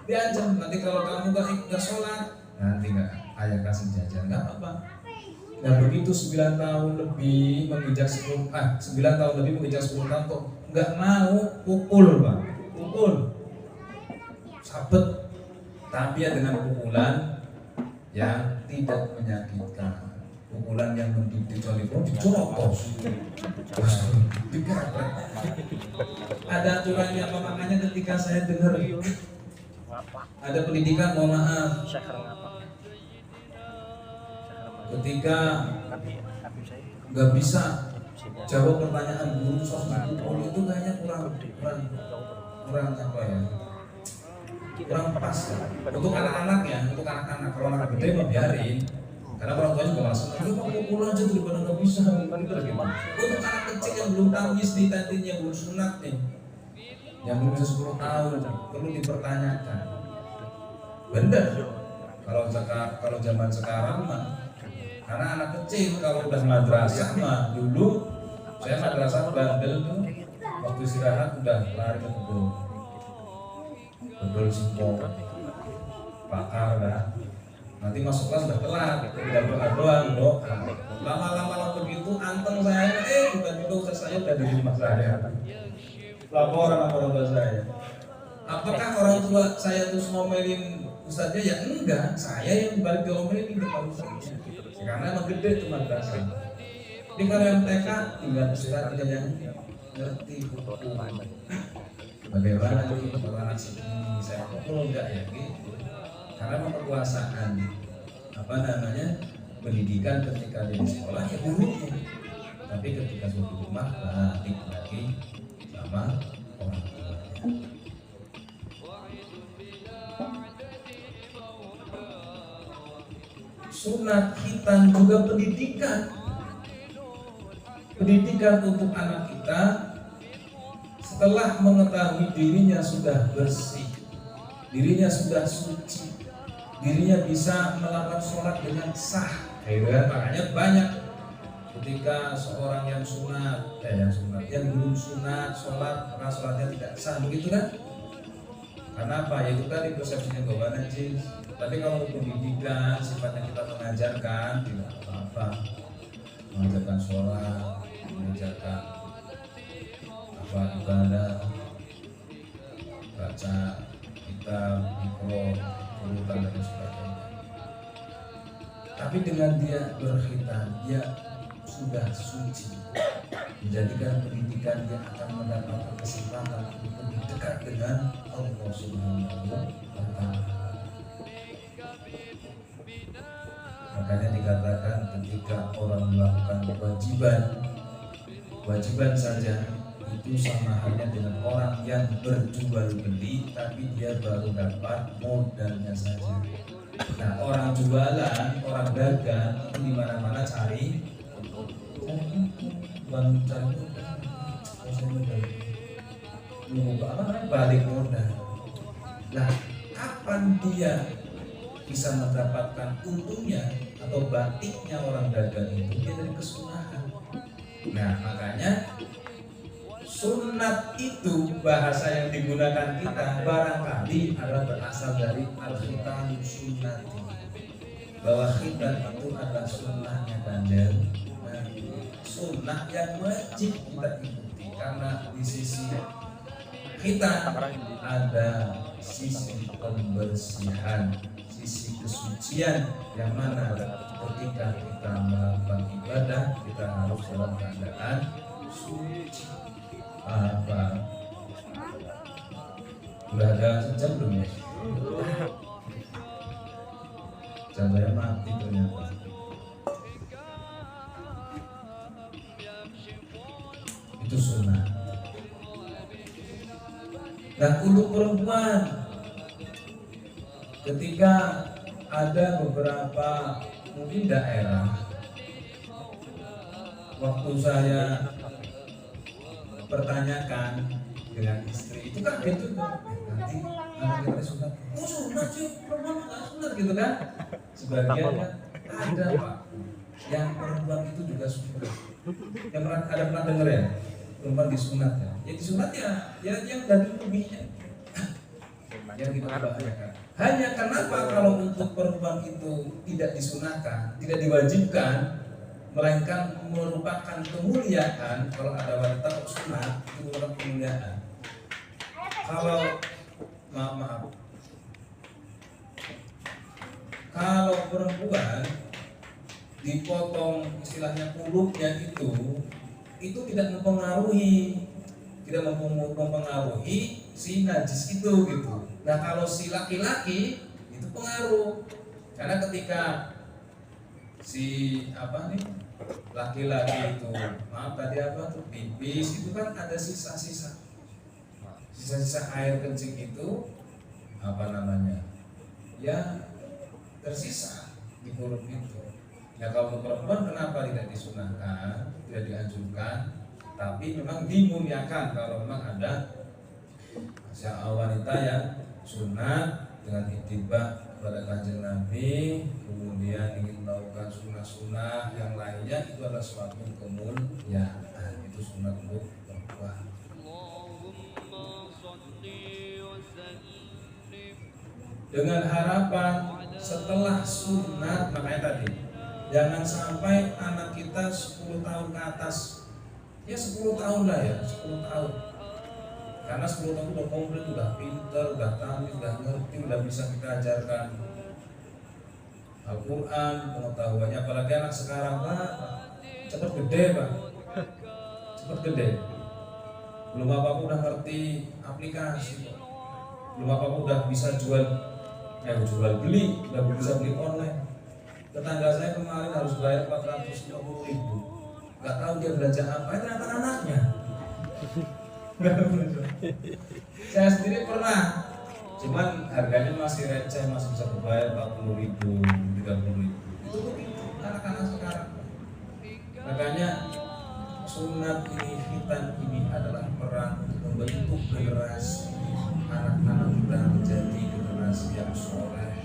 Diancam, nanti kalau kamu nggak sholat nanti nggak ayah kasih jajan, nggak apa-apa. Nah begitu 9 tahun lebih menginjak 9 tahun lebih menginjak 10 tahun kok nggak mau, pukul Pak, pukul. Sabet, tapi ya dengan pukulan yang tidak menyakitkan, pukulan yang mendidik pun dicotos, digerak. Ada aturannya apa? Makanya ketika saya dengar ada pendidikan, mohon maaf, ketika nggak bisa jawab pertanyaan guru soal pukul itu kayaknya kurang apa ya? Kurang pas untuk anak-anak ya, untuk anak-anak. Kalau anak gede mah biarin, karena orang tua juga malas. Lu mau pukul aja daripada nggak bisa, kan itu lagi. Untuk anak kecil yang belum tamis di tadinya belum sunat nih, yang belum bisa 10 tahun perlu dipertanyakan. Bener. Kalau zaman sekarang mah, karena anak kecil kalau udah madrasah mah, dulu saya madrasah bandel tuh, waktu istirahat udah lari ke kebun. Bedol singkong, bakar dah. Nanti masuk kelas udah telat, udah doa doang. Lama-lama begitu anteng saya, tiba-tiba ustaz saya udah di rumah saya. Laporan sama orang tua saya. Apakah orang tua saya terus ngomelin ustaznya? Ya enggak, saya yang balik diomelin di depan ustaznya. Karena emang gede tuh madrasah. Jadi kalau yang TK tinggal ustaz yang ngerti bagaimana nih kalau anak segini saya pukul enggak ya gitu. Karena kekuasaan pendidikan ketika di sekolah ya gurunya, tapi ketika sudah di rumah balik lagi sama orang tuanya. Sunat khitan juga pendidikan untuk anak kita. Setelah mengetahui dirinya sudah bersih, dirinya sudah suci, dirinya bisa melakukan sholat dengan sah, makanya banyak ketika seorang yang yang belum sunat sholat, maka sholatnya tidak sah, begitu kan? Karena apa? Ya itu tadi persepsinya bahwa najis. Tapi kalau pendidikan sifatnya kita mengajarkan, tidak apa-apa, mengajarkan sholat, mengajarkan ibadah, baca kitab, mikro, urutan dan sebagainya. Tapi dengan dia berkhitan, dia sudah suci, menjadikan pendidikan dia akan mendapatkan kesempatan untuk lebih dekat dengan Allah Subhanahu wa Ta'ala. Makanya dikatakan ketika orang melakukan kewajiban saja itu sama halnya dengan orang yang berjual beli tapi dia baru dapat modalnya saja. Nah, orang jualan, orang dagang itu di mana-mana cari modal. balik modal. Nah, kapan dia bisa mendapatkan untungnya atau batiknya orang dagang itu? Dia dari kesunahan. Nah, makanya sunat itu bahasa yang digunakan kita barangkali adalah berasal dari al-khitan sunnati, bahwa khitan itu adalah sunnahnya Kanjeng Nabi, sunnah yang wajib kita ikuti, karena di sisi kita ada sisi pembersihan, sisi kesucian, yang mana ketika kita melakukan ibadah kita harus dalam keadaan suci. Apa? Udah ada sejam belum ya? Jam saya mati ternyata. Itu sunnah. Dan untuk perempuan, ketika ada beberapa mungkin daerah, waktu saya pertanyakan dengan istri itu kan gitu, nanti anak kita sunat, sunat sih perempuan nggak sunat gitu kan? Sebagian kan ada Pak, yang perempuan itu juga sunat. Yang pernah dengar ya, perempuan disunat ya? Ya disunat ya yang dari tubuhnya. Yang kita bahayakan. Hanya kenapa kalau untuk perempuan itu tidak disunahkan, tidak diwajibkan, melainkan merupakan kemuliaan. Kalau ada wanita sunat itu merupakan kemuliaan. Kalau maaf, kalau perempuan dipotong istilahnya kulupnya itu tidak mempengaruhi si najis itu gitu. Nah kalau si laki-laki itu pengaruh, karena ketika si laki-laki itu pipis itu kan ada sisa-sisa air kencing itu ya tersisa di mulut itu. Ya kalau untuk perempuan kenapa tidak disunahkan, tidak dianjurkan, tapi memang dimuliakan kalau memang ada wanita yang sunat dengan ittiba kepada Kanjeng Nabi, kemudian ingin melakukan sunnah-sunnah yang lainnya, itu adalah suatu kemuliaan. Itu sunat untuk perempuan. Dengan harapan setelah sunat, makanya tadi jangan sampai anak kita 10 tahun ke atas, ya 10 tahun lah ya, 10 tahun. Karena 10 tahun udah komplit, udah pinter, udah tamil, udah ngerti, udah bisa kita ajarkan Al-Quran, pengetahuannya. Apalagi anak sekarang Pak, cepet gede Pak, cepet gede. Belum apa-apa udah ngerti aplikasi, belum apa-apa udah bisa jual beli, udah bisa beli online. Tetangga saya kemarin harus bayar 450.000, nggak tahu dia belanja apa, ternyata anaknya. Saya sendiri pernah, cuman harganya masih receh, masih bisa berbayar 40.000, 30.000. Itu begitu anak-anak sekarang. Makanya sunat ini, khitan ini adalah peran untuk membentuk generasi anak-anak kita menjadi generasi yang soleh,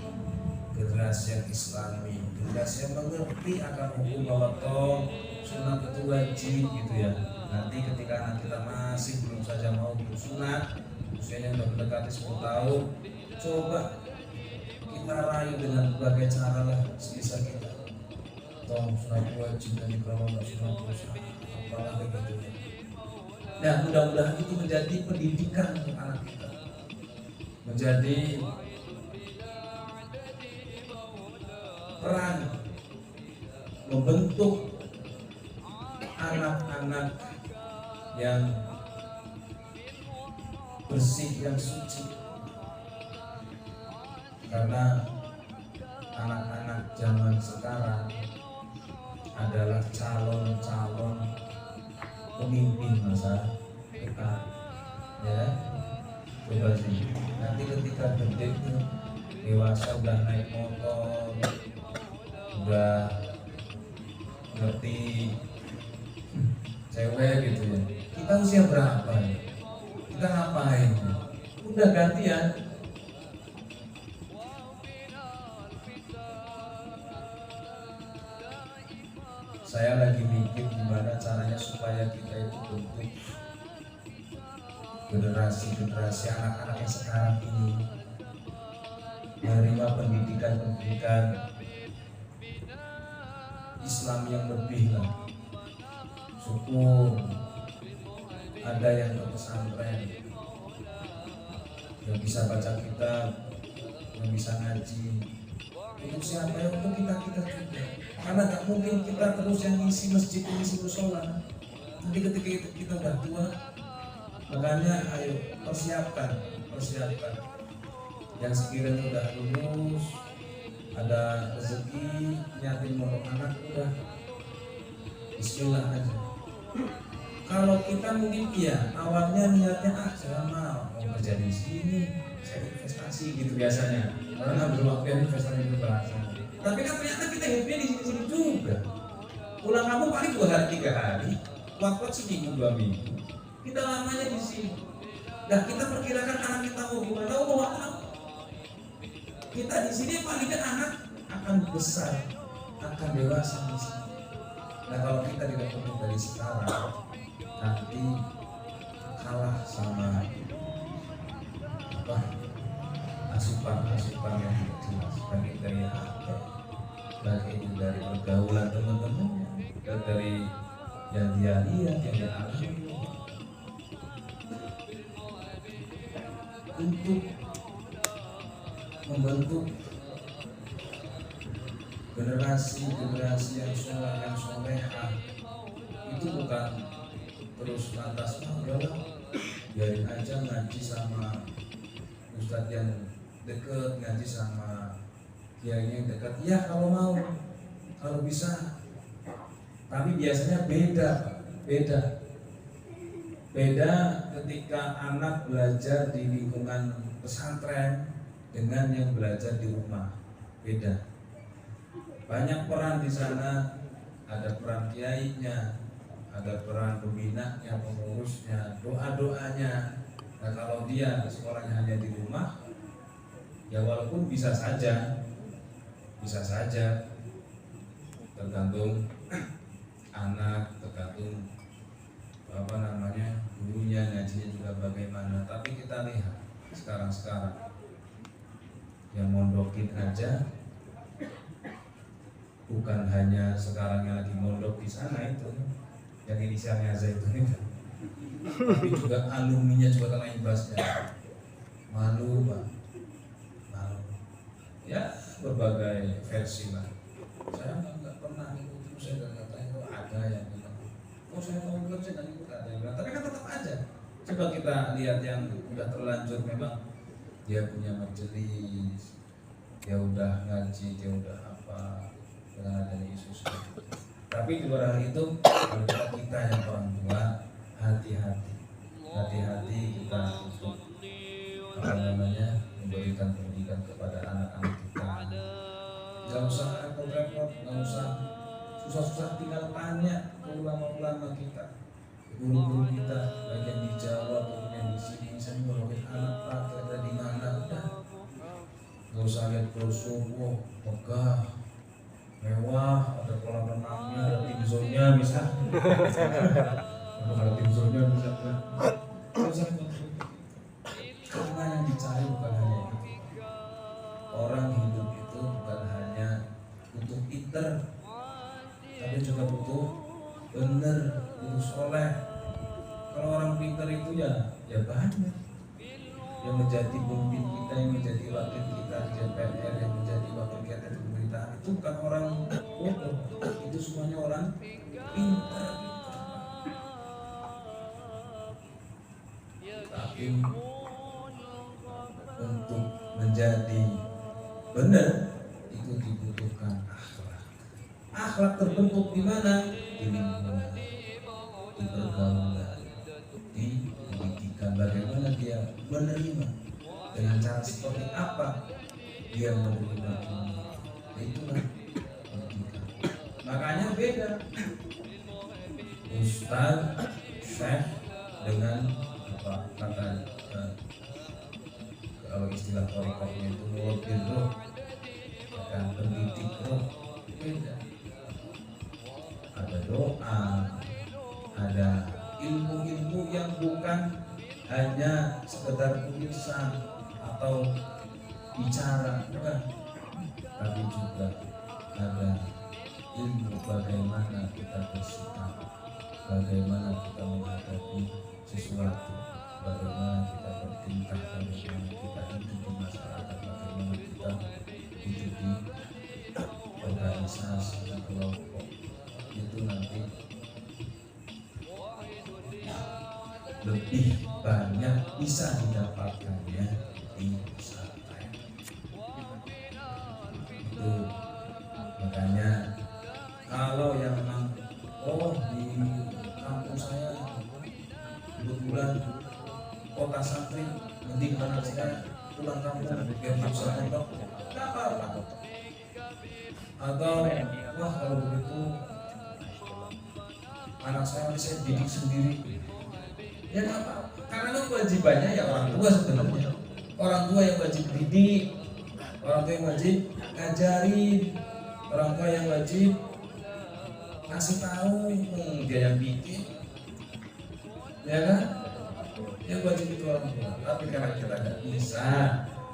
generasi yang islami, generasi yang mengerti akan hukum bahwa sunat itu wajib gitu ya. Nanti ketika anak kita masih belum saja mau bersunat, usianya sudah mendekati 10 tahun, coba kita rayu dengan berbagai cara lah sebisa kita. Sunat wajib, dan kalau nggak sunat wajib apalah begitu. Nah mudah-mudahan itu menjadi pendidikan untuk anak kita, menjadi peran membentuk anak-anak yang bersih, yang suci. Karena anak-anak zaman sekarang adalah calon-calon pemimpin masa depan, ya. Coba sih, nanti ketika gede itu dewasa, udah naik motor, udah ngerti cewek gitu ya, kita usia berapa ya? Kita Kita ngapain? Udah gantian. Saya lagi mikir gimana caranya supaya kita itu bentuk generasi anak-anak yang sekarang ini menerima pendidikan Islam yang lebih lah. Syukur ada yang ke pesantren, yang bisa baca kitab, yang bisa ngaji. Untuk siapa ya? Untuk kita juga. Karena gak mungkin kita terus yang ngisi masjid, ngisi musola. Nanti ketika kita udah tua, makanya ayo persiapkan. Yang sekiranya udah lulus, ada rezeki, nyatin mau anak, udah bismillah aja. Kalau kita mungkin awalnya niatnya saya mau kerja di sini, saya investasi gitu biasanya. Orang ambil waktu yang investasi itu bahasa. Tapi kan ternyata kita hidupnya di sini juga. Pulang kampung paling 2 hari 3 hari, waktu seminggu 2 minggu. Kita lamanya di sini. Dan kita perkirakan anak kita mau gimana, mau apa? Kita di sini paling kan anak akan besar, akan dewasa di sini. Nah kalau kita tidak bentuk dari sekarang, nanti kalah sama asupan yang tidak jelas, baik dari HP, baik itu dari pergaulan teman-teman, dari yang dia lihat, yang dia alami. Untuk membentuk generasi yang soleha itu bukan terus lantas udahlah biarin aja ngaji sama ustadz yang deket, ngaji sama kiai yang dekat. Ya kalau bisa. Tapi biasanya beda ketika anak belajar di lingkungan pesantren dengan yang belajar di rumah. Beda. Banyak peran di sana, ada peran kiainya, ada peran pembinanya, pengurusnya, doanya. Nah kalau dia sekolahnya hanya di rumah, ya walaupun bisa saja tergantung anak, tergantung gurunya, ngajinya juga bagaimana. Tapi kita lihat sekarang yang mondokin aja bukan hanya sekarang yang lagi mondok di sana itu yang inisialnya Zaitun itu, tapi juga alumninya juga kena imbasnya. Malu ya, berbagai versi lah. Saya nggak pernah ikut, saya nggak tahu ada yang bilang saya mau ikut, saya nggak ikut, ada yang bilang. Tapi kan tetap aja coba kita lihat yang udah terlanjur, memang dia punya majelis, dia udah ngaji, dia udah apa dengan adanya isu. Tapi di luar hal itu, kalau kita yang orang tua hati-hati kita untuk memberikan pendidikan kepada anak-anak kita. Gak usah repot-repot, gak usah susah-susah, tinggal tanya ke ulama-ulama kita, guru-guru kita, baik yang di Jawa ataupun yang di sini. Saya ngomongin anak pakai ada di mana, udah gak usah lihat brosur, megah, mewah, ada kolam renangnya, ada tim zonnya bisa. Ada tim zonnya bisa. Karena yang dicari bukan hanya itu. Orang hidup itu bukan hanya untuk pinter, tapi juga butuh bener, butuh soleh. Kalau orang pinter itu ya banyak. Yang menjadi pemimpin kita, yang menjadi wakil kita di DPR, yang menjadi wakil kita di pemerintahan, itu bukan orang bodoh, itu semuanya orang pintar. Tapi untuk menjadi benar itu dibutuhkan akhlak. Akhlak terbentuk di mana? Di lingkungan, di pergaulan, di pendidikan. Bagaimana dia menerima, dengan cara seperti apa dia menerima ini. Itulah pendidikan. Makanya beda Ustaz, Syekh dengan apa kata kalau istilah torikohnya itu murabbil roh, akan pendidik roh, beda. Ada doa, ada ilmu-ilmu yang bukan hanya sekedar tulisan atau bicara, bukan, tapi juga ada ilmu bagaimana kita bersikap, bagaimana kita menghadapi sesuatu, bagaimana kita bertingkah, bagaimana kita hidup di masyarakat, bagaimana kita hidup di organisasi, di kelompok. Itu nanti lebih banyak bisa didapatkannya di pesantren. Itu makanya kalau yang memang di kampung saya kebetulan kota santri, mending anak saya pulang kampung biar bisa nonton, nggak apa-apa. Atau wah kalau begitu anak saya didik sendiri, ya nggak apa-apa. Karena kan kewajibannya ya orang tua sebenarnya. Orang tua yang wajib didik, orang tua yang wajib ngajarin, orang tua yang wajib ngasih tahu, dia yang bikin, ya kan? Yang wajib itu orang tua. Tapi karena kita nggak bisa,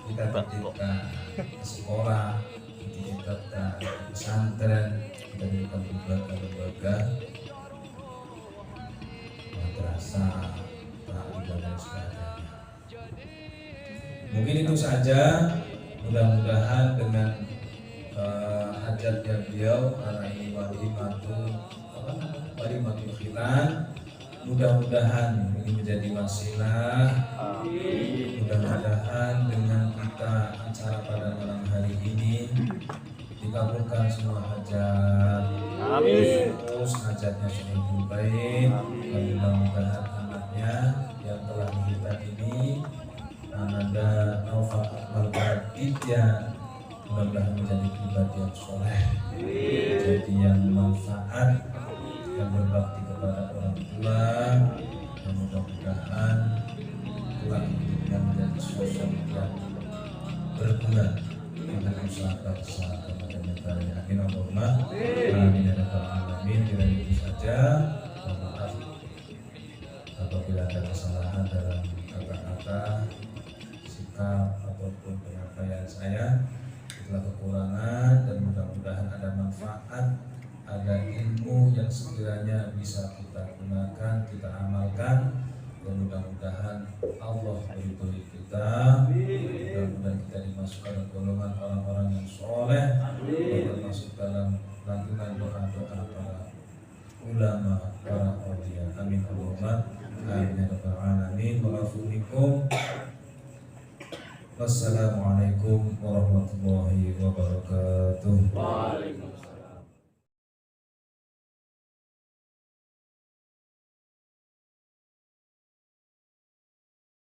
kita titipkan ke sekolah, kita titipkan ke pesantren, kita titipkan ke lembaga madrasah, ta'lim dan sebagainya. Mungkin itu saja. Mudah-mudahan dengan hajatnya beliau karena ini walimatul khitan, mudah-mudahan ini menjadi wasilah. Mudah-mudahan dengan kita acara pada malam hari ini dikabulkan semua hajat. Amin. Terus hajatnya semakin baik. Dan mudah-mudahan anaknya yang telah dihitan ini Ananda Naufal Akmal Badidya mudah-mudahan menjadi pribadi yang soleh, jadi yang manfaat, yang berbakti kepada orang tua, dan mudah-mudahan kelak hidupnya menjadi sosok yang berguna dengan usaha bangsa dan negara. Amin Allahumma amin ya rabbal alamin. Kira itu saja. Mohon maaf apabila ada kesalahan dalam kata-kata, sikap ataupun penyampaian saya. Itulah kekurangan, dan mudah-mudahan ada manfaat, ada ilmu yang sekiranya bisa kita gunakan, kita amalkan, dan mudah-mudahan Allah meridhoi kita, mudah-mudahan kita dimasukkan dalam golongan orang-orang yang soleh, dan masuk dalam lantunan doa-doa para ulama, para aulia. Amin Allahumma amin ya rabbal alamin. Wassalamualaikum warahmatullahi wabarakatuh.